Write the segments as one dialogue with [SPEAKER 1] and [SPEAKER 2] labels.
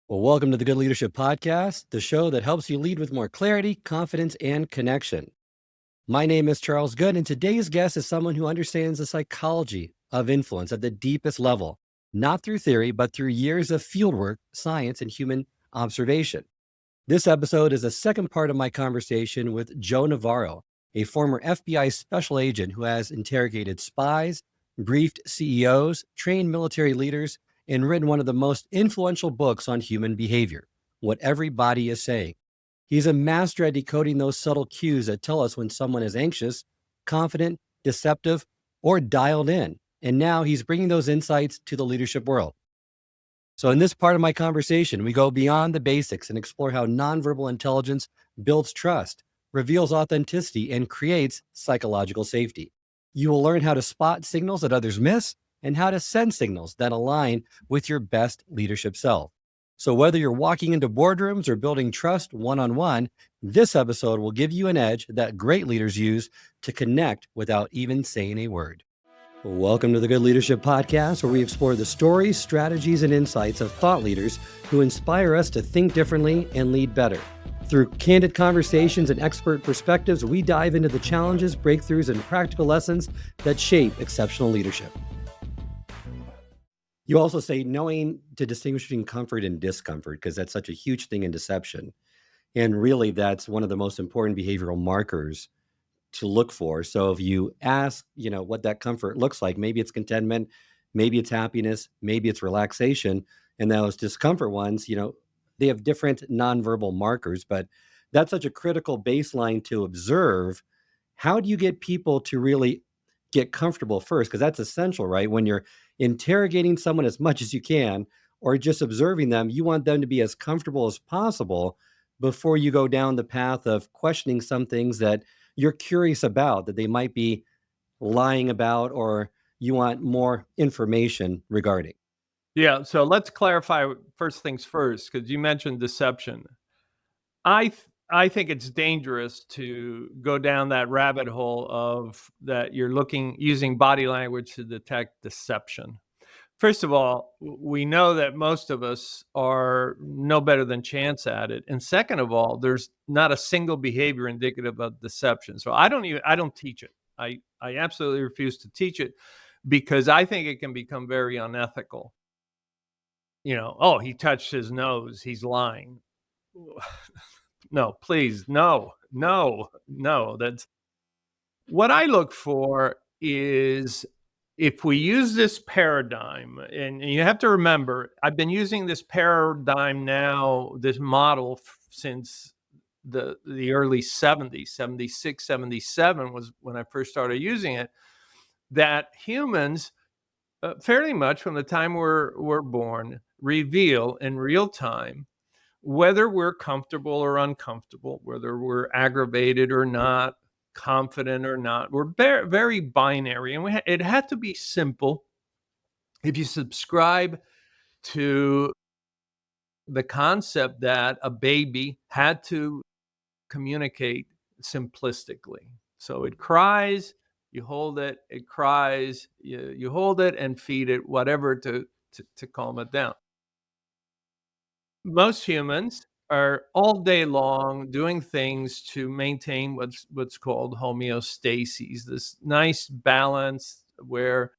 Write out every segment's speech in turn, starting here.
[SPEAKER 1] Well, welcome to the Good Leadership Podcast, the show that helps you lead with more clarity, confidence, and connection. My name is Charles Good, and today's guest is someone who understands the psychology of influence at the deepest level, not through theory, but through years of fieldwork, science, and human observation. This episode is the second part of my conversation with Joe Navarro, a former FBI special agent who has interrogated spies, briefed CEOs, trained military leaders, and written one of the most influential books on human behavior, What Everybody is Saying. He's a master at decoding those subtle cues that tell us when someone is anxious, confident, deceptive, or dialed in. And now he's bringing those insights to the leadership world. So, in this part of my conversation, we go beyond the basics and explore how nonverbal intelligence builds trust, reveals authenticity, and creates psychological safety. You will learn how to spot signals that others miss and how to send signals that align with your best leadership self. So, whether you're walking into boardrooms or building trust one on one, this episode will give you an edge that great leaders use to connect without even saying a word. Welcome to the Good Leadership Podcast, where we explore the stories, strategies, and insights of thought leaders who inspire us to think differently and lead better. Through candid conversations and expert perspectives, we dive into the challenges, breakthroughs, and practical lessons that shape exceptional leadership. You also say knowing to distinguish between comfort and discomfort, because that's such a huge thing in deception. And really, that's one of the most important behavioral markers to look for. So if you ask, what that comfort looks like, maybe it's contentment, maybe it's happiness, maybe it's relaxation. And those discomfort ones, they have different nonverbal markers, but that's such a critical baseline to observe. How do you get people to really get comfortable first? Because that's essential, right? When you're interrogating someone as much as you can, or just observing them, you want them to be as comfortable as possible before you go down the path of questioning some things that you're curious about, that they might be lying about, or you want more information regarding.
[SPEAKER 2] Yeah, so let's clarify first things first, because you mentioned deception. I think it's dangerous to go down that rabbit hole of that you're using body language to detect deception. First of all, we know that most of us are no better than chance at it. And second of all, there's not a single behavior indicative of deception. So I don't teach it. I absolutely refuse to teach it because I think it can become very unethical. Oh, he touched his nose, he's lying. No, please, no. That's what I look for is if we use this paradigm, and you have to remember, I've been using this paradigm now, this model since the early 70s, 76, 77 was when I first started using it, that humans fairly much from the time we're born reveal in real time whether we're comfortable or uncomfortable, whether we're aggravated or not, confident or not. We're very, very binary, and it had to be simple. If you subscribe to the concept that a baby had to communicate simplistically, so it cries, you hold it, it cries, you hold it and feed it whatever to calm it down. Most humans are all day long doing things to maintain what's called homeostasis, this nice balance where,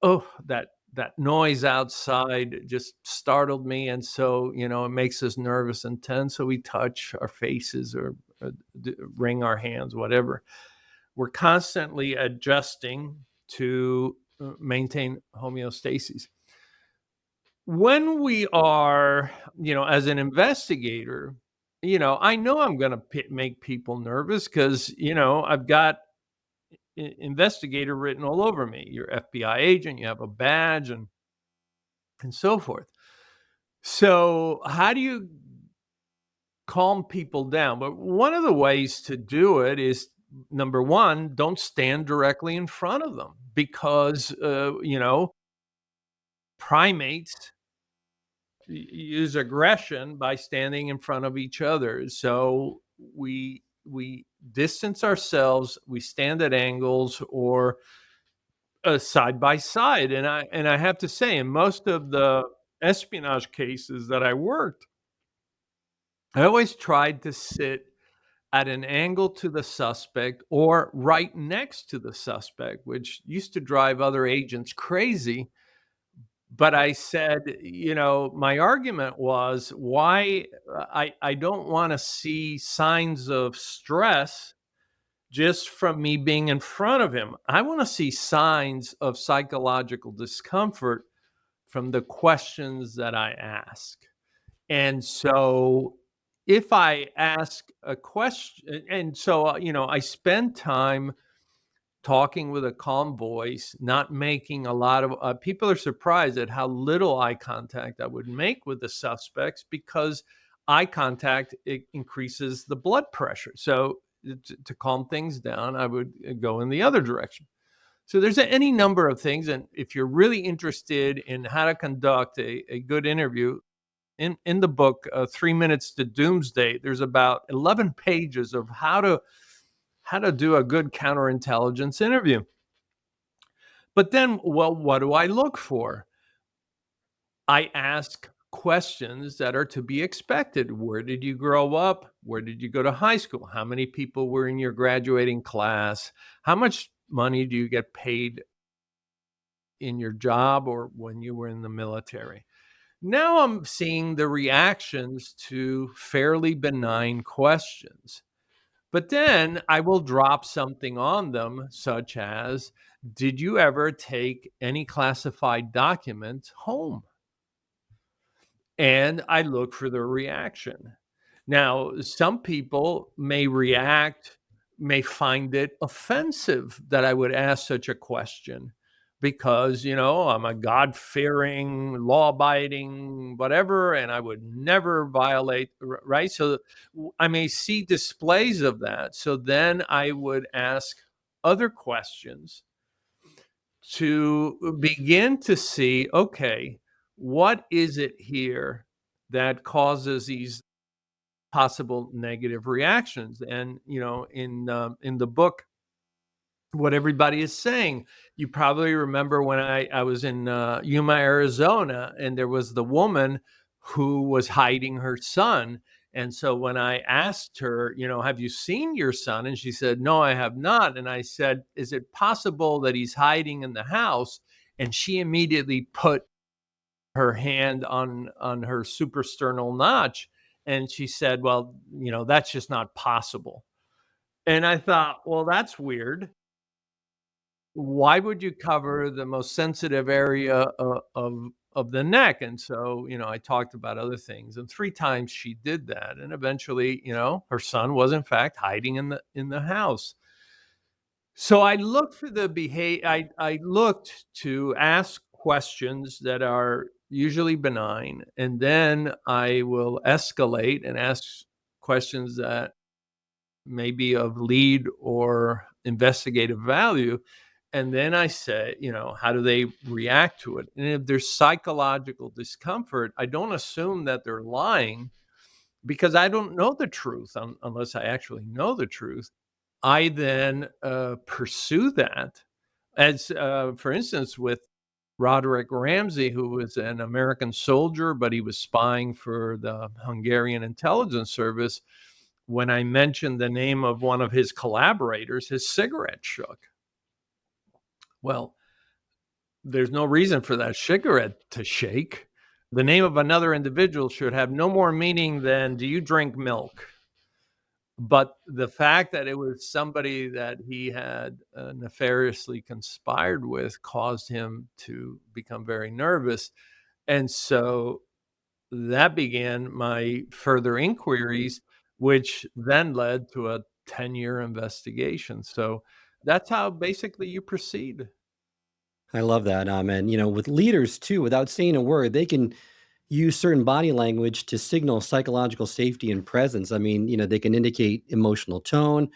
[SPEAKER 2] oh, that noise outside just startled me, and so it makes us nervous and tense, so we touch our faces or wring our hands, whatever. We're constantly adjusting to maintain homeostasis. When we are, as an investigator, I know I'm going to make people nervous because, I've got investigator written all over me. You're FBI agent, you have a badge and so forth. So how do you calm people down? But one of the ways to do it is, number one, don't stand directly in front of them because, primates use aggression by standing in front of each other. So we distance ourselves, we stand at angles or side by side. And I have to say, in most of the espionage cases that I worked, I always tried to sit at an angle to the suspect or right next to the suspect, which used to drive other agents crazy. But I said, my argument was why I don't want to see signs of stress just from me being in front of him. I want to see signs of psychological discomfort from the questions that I ask. And so if I ask a question, and so, I spend time talking with a calm voice, not making a lot of people are surprised at how little eye contact I would make with the suspects because eye contact it increases the blood pressure. So to calm things down, I would go in the other direction. So there's any number of things, and if you're really interested in how to conduct a good interview, in the book 3 Minutes to Doomsday, there's about 11 pages of how to do a good counterintelligence interview. But then, well, what do I look for? I ask questions that are to be expected. Where did you grow up? Where did you go to high school? How many people were in your graduating class? How much money do you get paid in your job or when you were in the military? Now I'm seeing the reactions to fairly benign questions. But then I will drop something on them, such as, did you ever take any classified documents home? And I look for their reaction. Now, some people may find it offensive that I would ask such a question because, I'm a God fearing, law abiding, whatever, and I would never violate, right? So I may see displays of that. So then I would ask other questions to begin to see, okay, what is it here that causes these possible negative reactions? And in the book, what everybody is saying, you probably remember when I was in Yuma, Arizona, and there was the woman who was hiding her son. And so when I asked her, have you seen your son? And she said, no, I have not. And I said, is it possible that he's hiding in the house? And she immediately put her hand on her suprasternal notch, and she said, well, that's just not possible. And I thought, well, that's weird. Why would you cover the most sensitive area of the neck? And so, I talked about other things, and 3 times she did that, and eventually, her son was in fact hiding in the house. So I looked for the behavior. I looked to ask questions that are usually benign, and then I will escalate and ask questions that may be of lead or investigative value. And then I say, how do they react to it? And if there's psychological discomfort, I don't assume that they're lying because I don't know the truth unless I actually know the truth. I then pursue that as, for instance, with Roderick Ramsey, who was an American soldier, but he was spying for the Hungarian intelligence service. When I mentioned the name of one of his collaborators, his cigarette shook. Well, there's no reason for that cigarette to shake. The name of another individual should have no more meaning than, do you drink milk? But the fact that it was somebody that he had nefariously conspired with caused him to become very nervous. And so that began my further inquiries, which then led to a 10-year investigation. So that's how basically you proceed.
[SPEAKER 1] I love that. And with leaders too, without saying a word, they can use certain body language to signal psychological safety and presence. I mean, they can indicate emotional tone.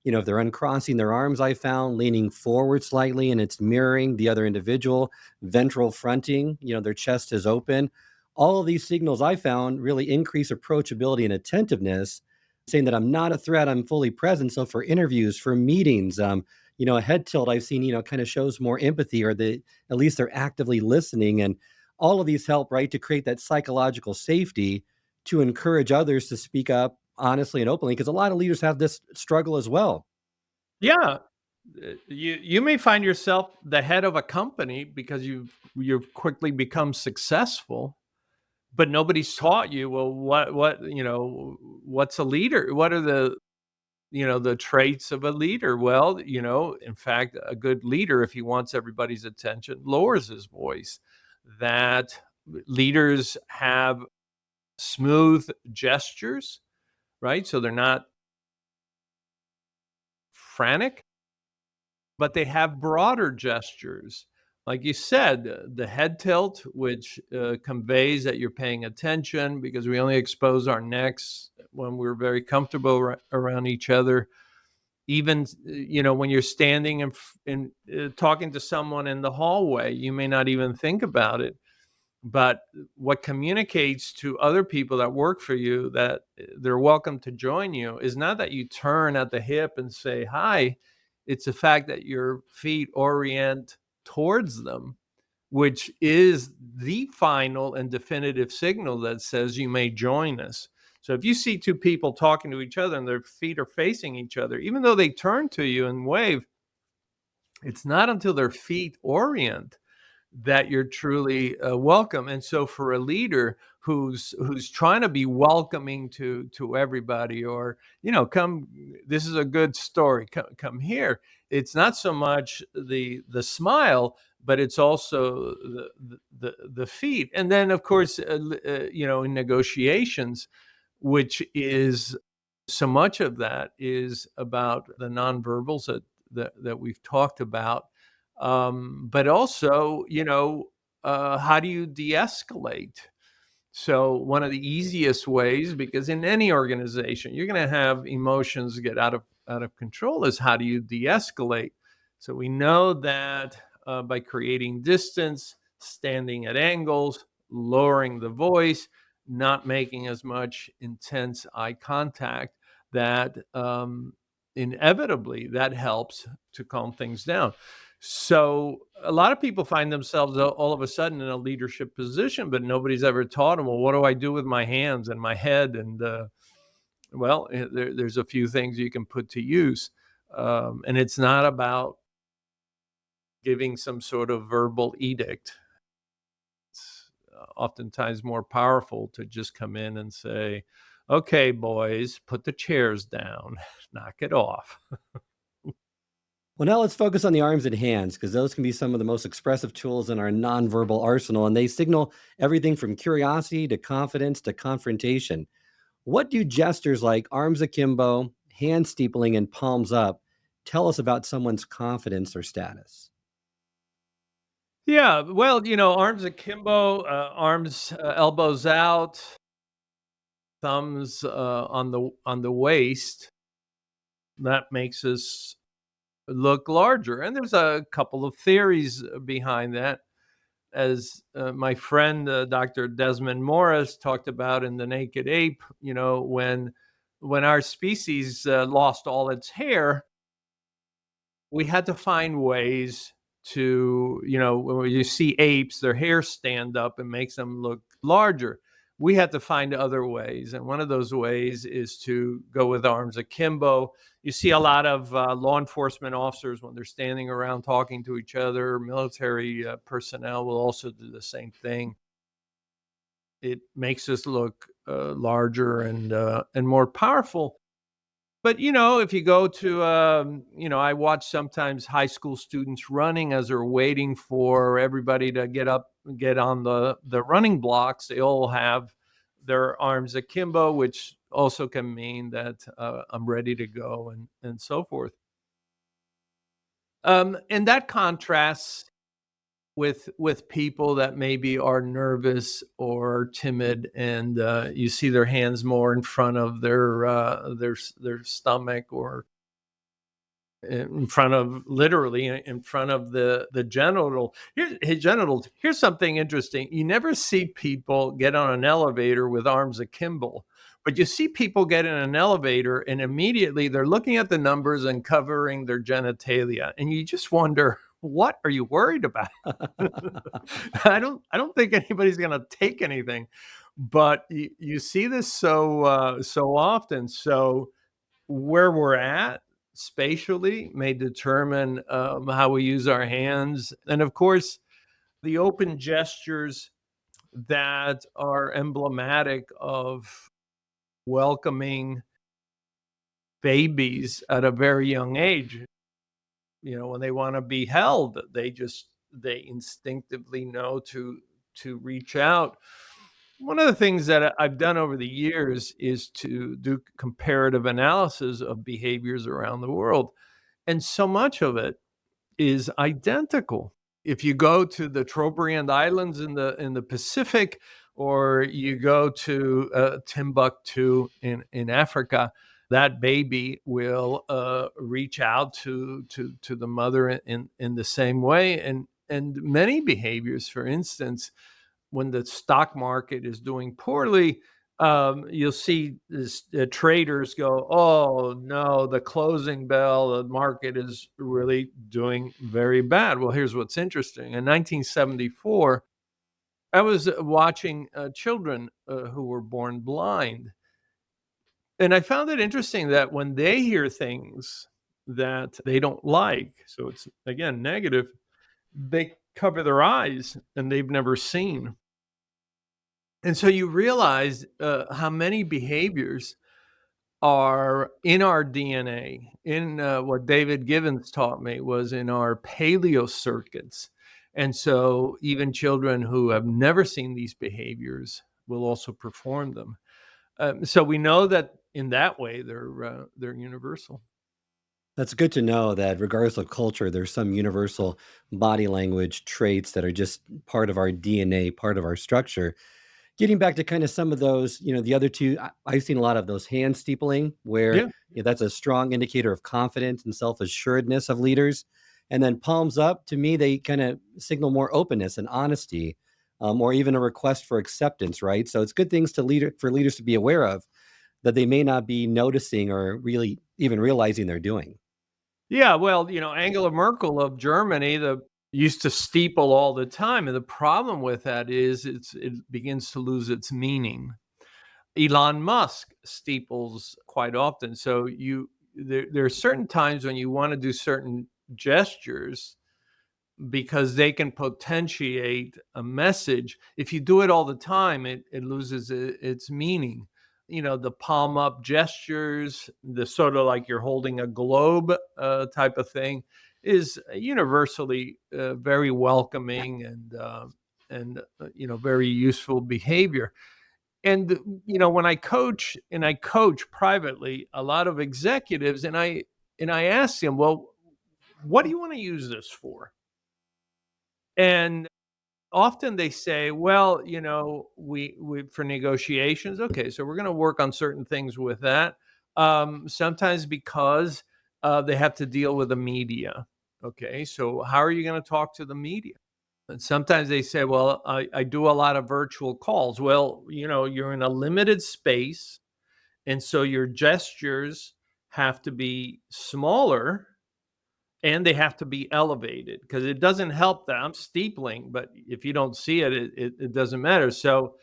[SPEAKER 1] If they're uncrossing their arms, I found leaning forward slightly and it's mirroring the other individual, ventral fronting, their chest is open. All of these signals I found really increase approachability and attentiveness, saying that I'm not a threat, I'm fully present. So for interviews, for meetings, a head tilt I've seen, kind of shows more empathy or at least they're actively listening. And all of these help, right, to create that psychological safety to encourage others to speak up honestly and openly, because a lot of leaders have this struggle as well.
[SPEAKER 2] Yeah. You may find yourself the head of a company because you've quickly become successful, but nobody's taught you, well, what's a leader? What are the traits of a leader? Well, in fact, a good leader, if he wants everybody's attention, lowers his voice. That leaders have smooth gestures, right? So they're not frantic, but they have broader gestures. Like you said, the head tilt, which conveys that you're paying attention because we only expose our necks when we're very comfortable around each other. Even when you're standing and talking to someone in the hallway, you may not even think about it, but what communicates to other people that work for you that they're welcome to join you is not that you turn at the hip and say hi. It's the fact that your feet orient towards them, which is the final and definitive signal that says you may join us. So if you see two people talking to each other and their feet are facing each other, even though they turn to you and wave, it's not until their feet orient that you're truly welcome. And so for a leader who's trying to be welcoming to everybody, or come, this is a good story, come here. It's not so much the smile, but it's also the feet. And then of course, in negotiations, which is so much of that is about the nonverbals that we've talked about, but also, how do you de-escalate? So one of the easiest ways, because in any organization you're going to have emotions get out of control, is how do you de-escalate? So we know that by creating distance, standing at angles, lowering the voice, not making as much intense eye contact, that inevitably that helps to calm things down. So a lot of people find themselves all of a sudden in a leadership position, but nobody's ever taught them, well, what do I do with my hands and my head? And there's a few things you can put to use. And it's not about giving some sort of verbal edict. It's oftentimes more powerful to just come in and say, okay, boys, put the chairs down, knock it off.
[SPEAKER 1] Well, now let's focus on the arms and hands, because those can be some of the most expressive tools in our nonverbal arsenal, and they signal everything from curiosity to confidence to confrontation. What do gestures like arms akimbo, hand steepling, and palms up tell us about someone's confidence or status?
[SPEAKER 2] Yeah, well, arms akimbo, arms, elbows out, thumbs on the waist. That makes us look larger, and there's a couple of theories behind that. As my friend Dr. Desmond Morris talked about in The Naked Ape, when our species lost all its hair, we had to find ways to, when you see apes, their hair stand up and makes them look larger. We had to find other ways. And one of those ways is to go with arms akimbo. You see a lot of law enforcement officers when they're standing around talking to each other. Military personnel will also do the same thing. It makes us look larger and more powerful. But, if you go to, I watch sometimes high school students running as they're waiting for everybody to get up, get on the running blocks. They all have their arms akimbo, which also can mean that I'm ready to go and so forth. And that contrasts with people that maybe are nervous or timid, and you see their hands more in front of their stomach, or in front of, literally in front of the genital, his genitals. Here's something interesting: you never see people get on an elevator with arms akimbo, but you see people get in an elevator and immediately they're looking at the numbers and covering their genitalia, and you just wonder what are you worried about? I don't think anybody's gonna take anything, but you see this so often. So where we're at spatially may determine how we use our hands, and of course, the open gestures that are emblematic of welcoming babies at a very young age. When they want to be held, they instinctively know to reach out. One of the things that I've done over the years is to do comparative analysis of behaviors around the world, and so much of it is identical. If you go to the Trobriand Islands in the Pacific, or you go to Timbuktu in Africa, that baby will reach out to the mother in the same way, and many behaviors, for instance, when the stock market is doing poorly, you'll see traders go, "Oh no, the closing bell, the market is really doing very bad." Well, here's what's interesting. In 1974, I was watching children who were born blind, and I found it interesting that when they hear things that they don't like, so it's again negative, they cover their eyes and they've never seen. And so you realize how many behaviors are in our DNA. In what David Givens taught me was in our paleo circuits. And so even children who have never seen these behaviors will also perform them. So we know that in that way they're universal.
[SPEAKER 1] That's good to know that regardless of culture, there's some universal body language traits that are just part of our DNA, part of our structure. Getting back to kind of some of those, the other two, I've seen a lot of those hand steepling where
[SPEAKER 2] Yeah.
[SPEAKER 1] that's a strong indicator of confidence and self assuredness of leaders. And then palms up, to me, they kind of signal more openness and honesty, or even a request for acceptance, right? So it's good things for leaders to be aware of that they may not be noticing or really even realizing they're doing.
[SPEAKER 2] Yeah, well, Angela Merkel of Germany, the used to steeple all the time, and the problem with that is it begins to lose its meaning. Elon Musk steeples quite often, so there are certain times when you want to do certain gestures because they can potentiate a message. If you do it all the time, it loses its meaning. The palm up gestures, the sort of like you're holding a globe type of thing, is universally very welcoming and very useful behavior. And when I coach, and I coach privately a lot of executives, and I ask them, well, what do you want to use this for? And often they say, well, we for negotiations, okay, so we're going to work on certain things with that. Sometimes because they have to deal with the media. Okay, so how are you going to talk to the media? And sometimes they say, well, I do a lot of virtual calls. Well, you're in a limited space, and so your gestures have to be smaller, and they have to be elevated, because it doesn't help that I'm steepling, but if you don't see it, it doesn't matter. So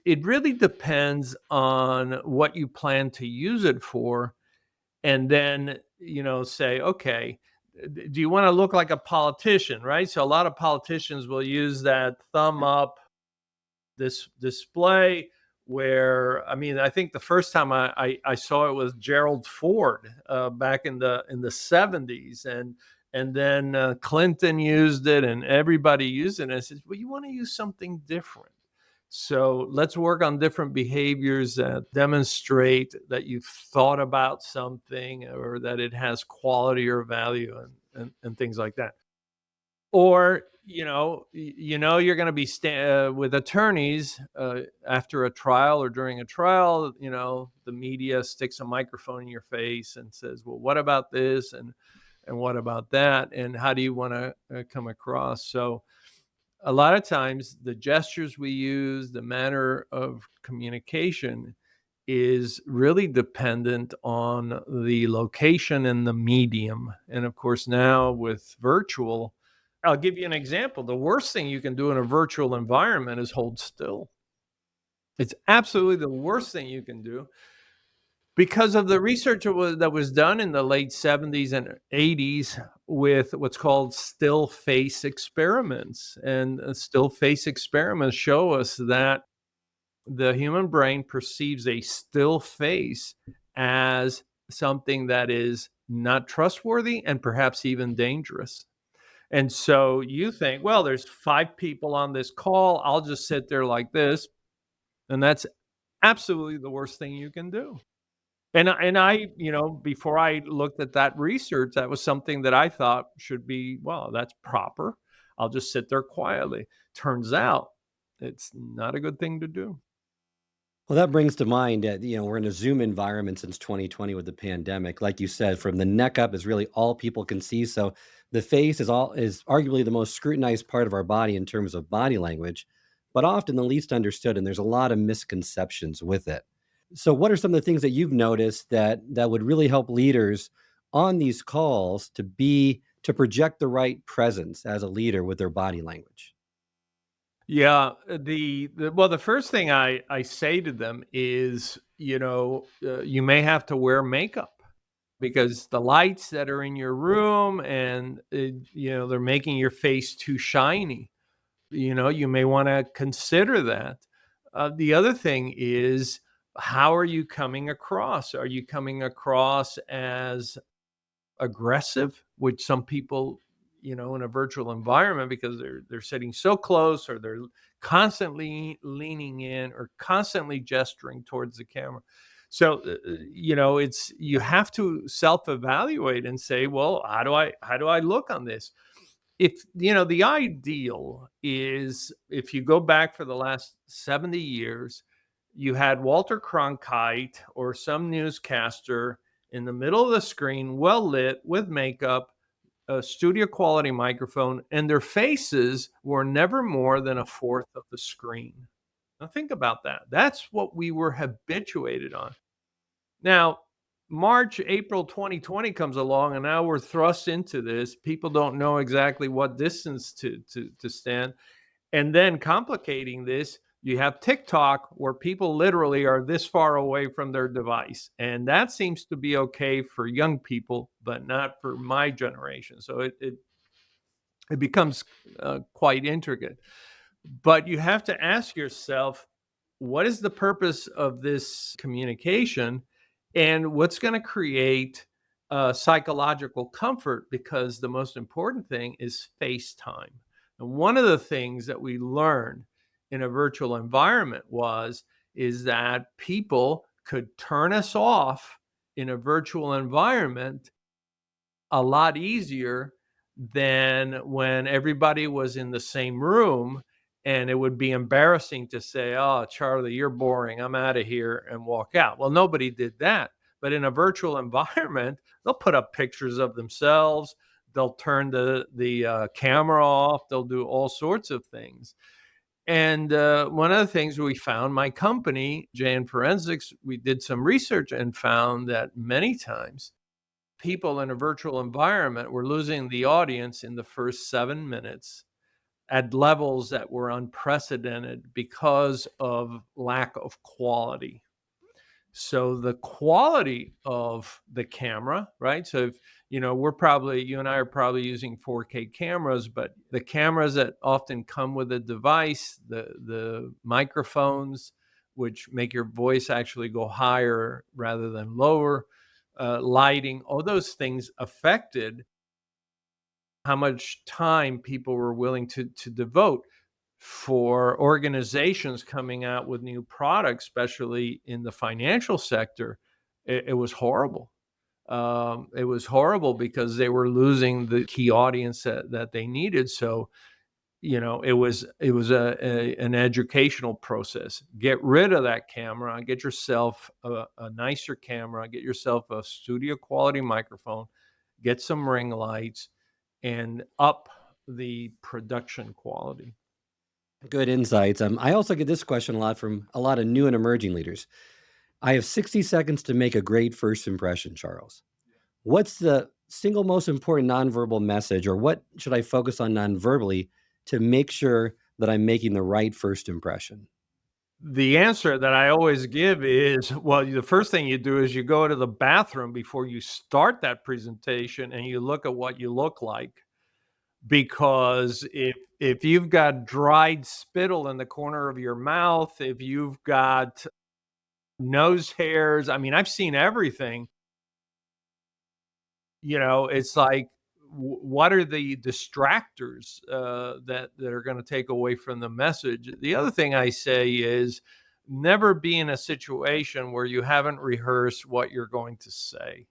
[SPEAKER 2] it really depends on what you plan to use it for. And then, say, okay, do you want to look like a politician, right? So a lot of politicians will use that thumb up, this display, where, I mean, I think the first time I saw it was Gerald Ford back in the 70s, and then Clinton used it, and everybody used it. And I said, well, you want to use something different. So let's work on different behaviors that demonstrate that you've thought about something, or that it has quality or value, and things like that. Or, you're going to be with attorneys after a trial or during a trial. The media sticks a microphone in your face and says, well, what about this, and what about that, and how do you want to come across? So a lot of times the gestures we use, the manner of communication, is really dependent on the location and the medium. And of course, now with virtual, I'll give you an example. The worst thing you can do in a virtual environment is hold still. It's absolutely the worst thing you can do because of the research that was done in the late 70s and 80s with what's called still face experiments. And still face experiments show us that the human brain perceives a still face as something that is not trustworthy and perhaps even dangerous. And so you think, well, there's 5 people on this call. I'll just sit there like this. And that's absolutely the worst thing you can do. And I, before I looked at that research, that was something that I thought should be, well, that's proper. I'll just sit there quietly. Turns out it's not a good thing to do.
[SPEAKER 1] Well, that brings to mind that, we're in a Zoom environment since 2020 with the pandemic. Like you said, from the neck up is really all people can see. So the face is arguably the most scrutinized part of our body in terms of body language, but often the least understood. And there's a lot of misconceptions with it. So what are some of the things that you've noticed that would really help leaders on these calls to project the right presence as a leader with their body language?
[SPEAKER 2] Yeah, the first thing I say to them is, you may have to wear makeup because the lights that are in your room and they're making your face too shiny. You may want to consider that. The other thing is, how are you coming across? Are you coming across as aggressive, which some people, in a virtual environment, because they're sitting so close or they're constantly leaning in or constantly gesturing towards the camera. So, it's you have to self-evaluate and say, well, how do I look on this? If the ideal is, if you go back for the last 70 years, you had Walter Cronkite or some newscaster in the middle of the screen, well lit with makeup, a studio quality microphone, and their faces were never more than a fourth of the screen. Now think about that. That's what we were habituated on. Now, March, April 2020 comes along, and now we're thrust into this. People don't know exactly what distance to stand. And then complicating this, you have TikTok where people literally are this far away from their device. And that seems to be okay for young people, but not for my generation. So it becomes quite intricate. But you have to ask yourself, what is the purpose of this communication and what's going to create psychological comfort? Because the most important thing is face time. And one of the things that we learned in a virtual environment is that people could turn us off in a virtual environment a lot easier than when everybody was in the same room, and it would be embarrassing to say, "Oh, Charlie, you're boring. I'm out of here," and walk out. Well, nobody did that. But in a virtual environment, they'll put up pictures of themselves. They'll turn the camera off. They'll do all sorts of things. And one of the things we found, my company, JN Forensics, we did some research and found that many times people in a virtual environment were losing the audience in the first 7 minutes at levels that were unprecedented because of lack of quality. So the quality of the camera, right? So if you and I are probably using 4K cameras, but the cameras that often come with a device, the microphones, which make your voice actually go higher rather than lower, lighting, all those things affected how much time people were willing to devote. For organizations coming out with new products, especially in the financial sector, it was horrible. It was horrible because they were losing the key audience that they needed. So, it was an educational process. Get rid of that camera, get yourself a nicer camera, get yourself a studio quality microphone, get some ring lights, and up the production quality.
[SPEAKER 1] Good insights. I also get this question a lot from a lot of new and emerging leaders. I have 60 seconds to make a great first impression, Charles. What's the single most important nonverbal message, or what should I focus on nonverbally to make sure that I'm making the right first impression?
[SPEAKER 2] The answer that I always give is, well, the first thing you do is you go to the bathroom before you start that presentation and you look at what you look like. Because if you've got dried spittle in the corner of your mouth, if you've got nose hairs, I mean, I've seen everything. It's like, what are the distractors that are going to take away from the message? The other thing I say is never be in a situation where you haven't rehearsed what you're going to say.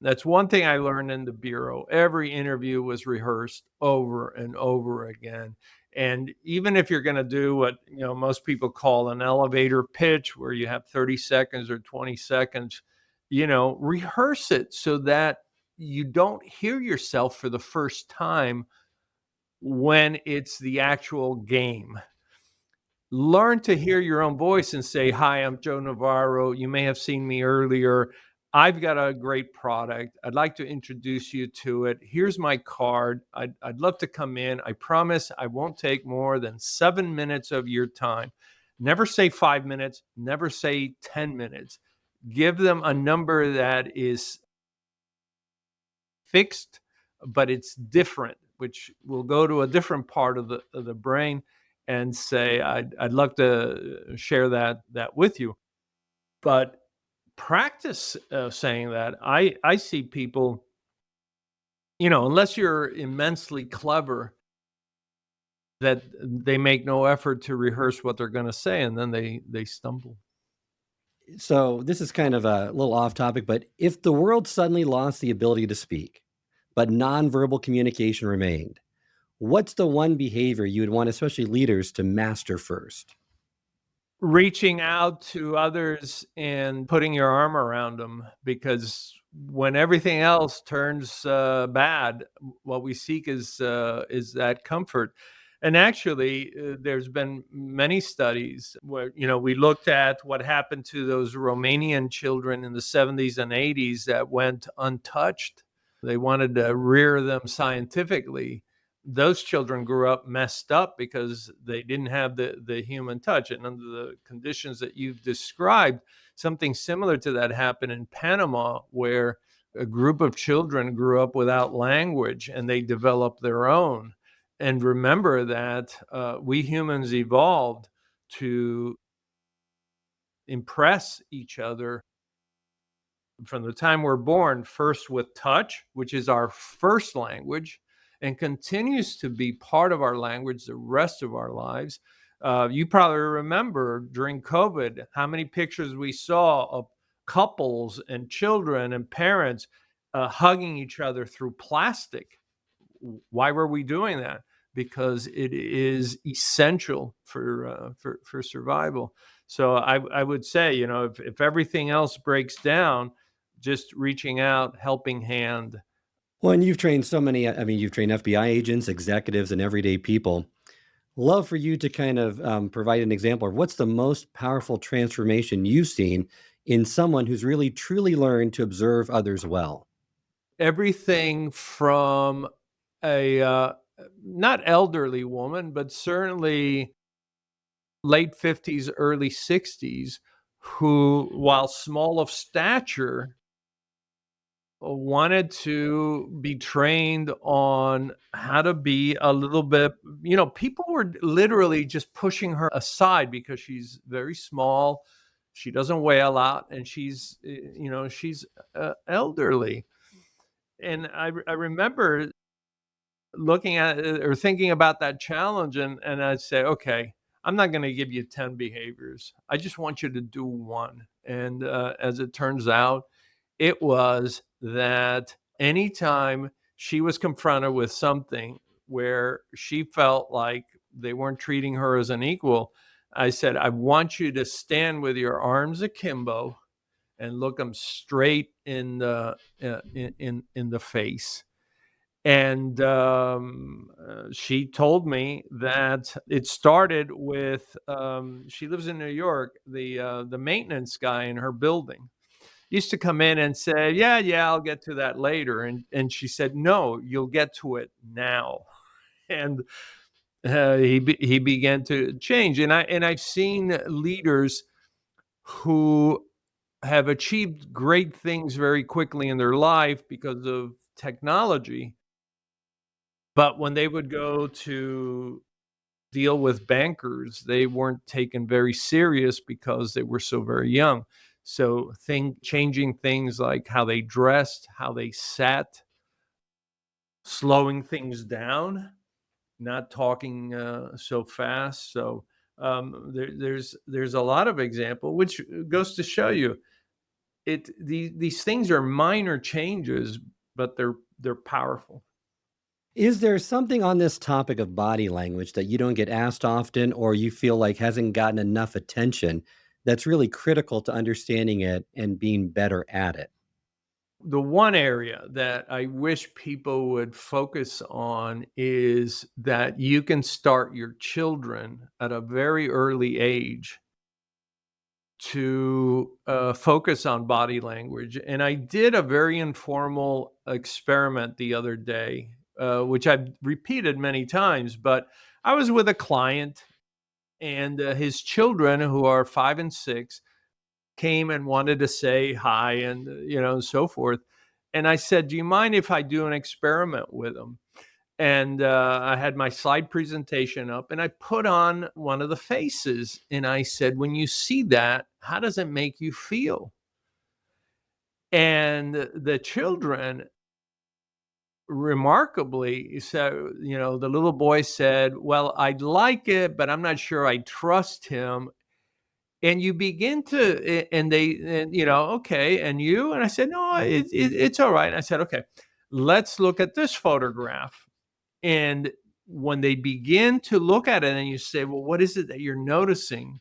[SPEAKER 2] That's one thing I learned in the bureau. Every interview was rehearsed over and over again. And even if you're going to do what, most people call an elevator pitch, where you have 30 seconds or 20 seconds, rehearse it so that you don't hear yourself for the first time when it's the actual game. Learn to hear your own voice and say, "Hi, I'm Joe Navarro. You may have seen me earlier. I've got a great product. I'd like to introduce you to it. Here's my card. I'd love to come in. I promise I won't take more than 7 minutes of your time." Never say 5 minutes. Never say 10 minutes. Give them a number that is fixed, but it's different, which will go to a different part of the brain and say, I'd love to share that with you. But practice saying that. I see people, unless you're immensely clever, that they make no effort to rehearse what they're going to say, and then they stumble.
[SPEAKER 1] So, this is kind of a little off topic, but if the world suddenly lost the ability to speak, but nonverbal communication remained, what's the one behavior you would want, especially leaders, to master first?
[SPEAKER 2] Reaching out to others and putting your arm around them, because when everything else turns bad, what we seek is that comfort. And actually, there's been many studies where we looked at what happened to those Romanian children in the 70s and 80s that went untouched. They wanted to rear them scientifically. Those children grew up messed up because they didn't have the human touch. And under the conditions that you've described, something similar to that happened in Panama, where a group of children grew up without language and they developed their own. And remember that we humans evolved to impress each other from the time we're born, first with touch, which is our first language, and continues to be part of our language the rest of our lives. You probably remember during COVID how many pictures we saw of couples and children and parents hugging each other through plastic. Why were we doing that? Because it is essential for survival. So I would say, if everything else breaks down, just reaching out, helping hand.
[SPEAKER 1] Well, and you've trained so many, I mean, you've trained FBI agents, executives, and everyday people. Love for you to kind of provide an example of what's the most powerful transformation you've seen in someone who's really truly learned to observe others well.
[SPEAKER 2] Everything from a not elderly woman, but certainly late 50s, early 60s, who, while small of stature, wanted to be trained on how to be a little bit, people were literally just pushing her aside because she's very small. She doesn't weigh a lot, and she's elderly. And I remember looking at it or thinking about that challenge, and I'd say, okay, I'm not going to give you 10 behaviors. I just want you to do one. And as it turns out, it was that anytime she was confronted with something where she felt like they weren't treating her as an equal, I said, I want you to stand with your arms akimbo and look them straight in the face. And she told me that it started with, she lives in New York, the maintenance guy in her building. used to come in and say, yeah, I'll get to that later. And she said, no, you'll get to it now. And he began to change. And I've seen leaders who have achieved great things very quickly in their life because of technology. But when they would go to deal with bankers, they weren't taken very serious because they were so very young. So changing things like how they dressed, how they sat, slowing things down, not talking so fast. So there's a lot of example, which goes to show you these things are minor changes, but they're powerful.
[SPEAKER 1] Is there something on this topic of body language that you don't get asked often or you feel like hasn't gotten enough attention that's really critical to understanding it and being better at it?
[SPEAKER 2] The one area that I wish people would focus on is that you can start your children at a very early age to focus on body language. And I did a very informal experiment the other day, which I've repeated many times, but I was with a client and his children, who are 5 and 6, came and wanted to say hi and so forth. And I said, do you mind if I do an experiment with them? And I had my slide presentation up and I put on one of the faces and I said, when you see that, how does it make you feel? And the children, remarkably, so the little boy said, well, I'd like it, but I'm not sure I trust him. And you begin to, and okay, and you, and I said, no, it's all right. And I said, okay, let's look at this photograph. And when they begin to look at it and you say, well, what is it that you're noticing?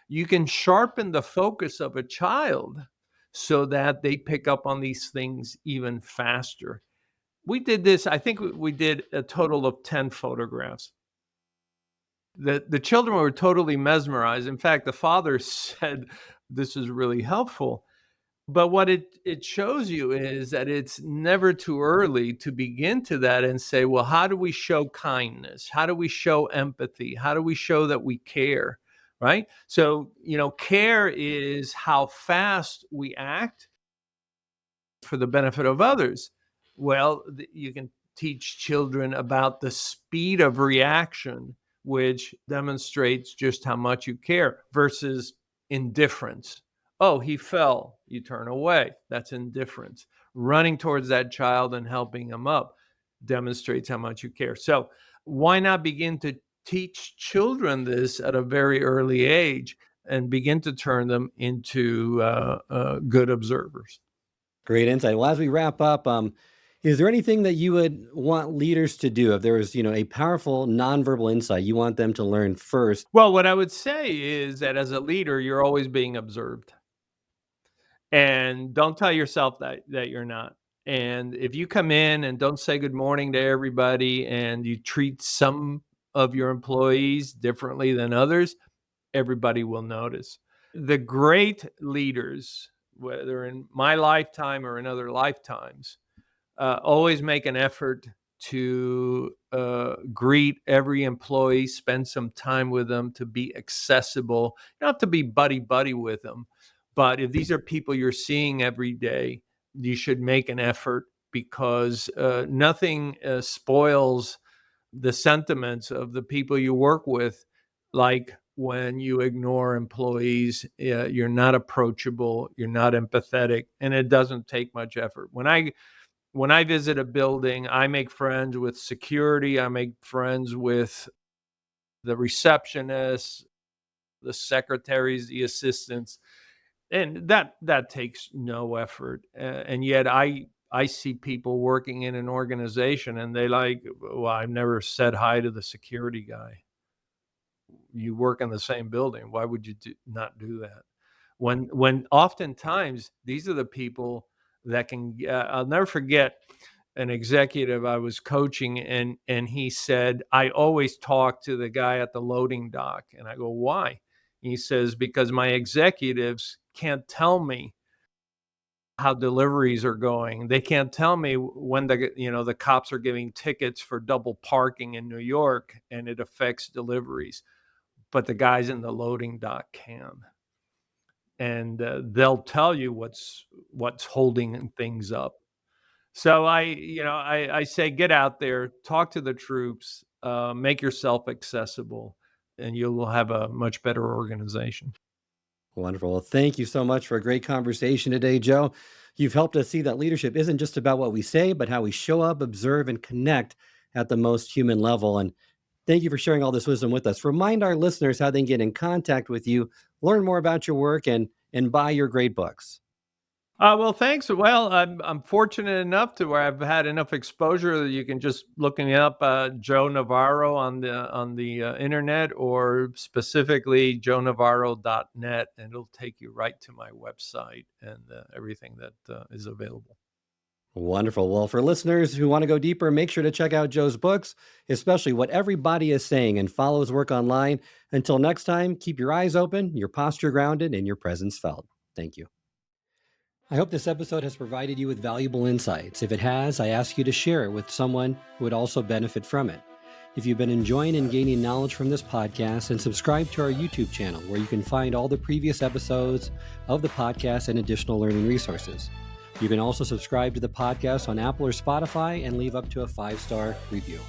[SPEAKER 2] You can sharpen the focus of a child so that they pick up on these things even faster. We did this, I think we did a total of 10 photographs. The children were totally mesmerized. In fact, the father said, this is really helpful. But what it shows you is that it's never too early to begin to that and say, well, how do we show kindness? How do we show empathy? How do we show that we care? Right? So, care is how fast we act for the benefit of others. Well, you can teach children about the speed of reaction, which demonstrates just how much you care, versus indifference. Oh, he fell. You turn away. That's indifference. Running towards that child and helping him up demonstrates how much you care. So, why not begin to teach children this at a very early age and begin to turn them into good observers?
[SPEAKER 1] Great insight. Well, as we wrap up, is there anything that you would want leaders to do if there was, a powerful nonverbal insight you want them to learn first?
[SPEAKER 2] Well, what I would say is that as a leader, you're always being observed. And don't tell yourself that you're not. And if you come in and don't say good morning to everybody and you treat some of your employees differently than others, everybody will notice. The great leaders, whether in my lifetime or in other lifetimes, always make an effort to greet every employee, spend some time with them, to be accessible. You don't have to be buddy buddy with them, but if these are people you're seeing every day, you should make an effort, because nothing spoils the sentiments of the people you work with, like when you ignore employees. You're not approachable, you're not empathetic, and it doesn't take much effort. When I visit a building, I make friends with security, I make friends with the receptionists, the secretaries, the assistants, and that takes no effort. And yet I see people working in an organization and they like, well, I've never said hi to the security guy. You work in the same building. Why would you not do that? When oftentimes these are the people that can. I'll never forget an executive I was coaching, and he said, I always talk to the guy at the loading dock. And I go, why? He says, because my executives can't tell me how deliveries are going. They can't tell me when the cops are giving tickets for double parking in New York and it affects deliveries, but the guys in the loading dock can. And they'll tell you what's holding things up. So I say get out there, talk to the troops, make yourself accessible, and you will have a much better organization.
[SPEAKER 1] Wonderful. Well, thank you so much for a great conversation today, Joe. You've helped us see that leadership isn't just about what we say, but how we show up, observe, and connect at the most human level. And thank you for sharing all this wisdom with us. Remind our listeners how they can get in contact with you, learn more about your work, and buy your great books.
[SPEAKER 2] Well, thanks. Well, I'm fortunate enough to where I've had enough exposure that you can just look me up, Joe Navarro on the internet, or specifically joenavarro.net, and it'll take you right to my website and everything that is available.
[SPEAKER 1] Wonderful. Well, for listeners who want to go deeper, make sure to check out Joe's books, especially What Everybody is Saying, and follow his work online. Until next time, keep your eyes open, your posture grounded, and your presence felt. Thank you. I hope this episode has provided you with valuable insights. If it has, I ask you to share it with someone who would also benefit from it. If you've been enjoying and gaining knowledge from this podcast, then subscribe to our YouTube channel, where you can find all the previous episodes of the podcast and additional learning resources. You can also subscribe to the podcast on Apple or Spotify and leave up to a 5-star review.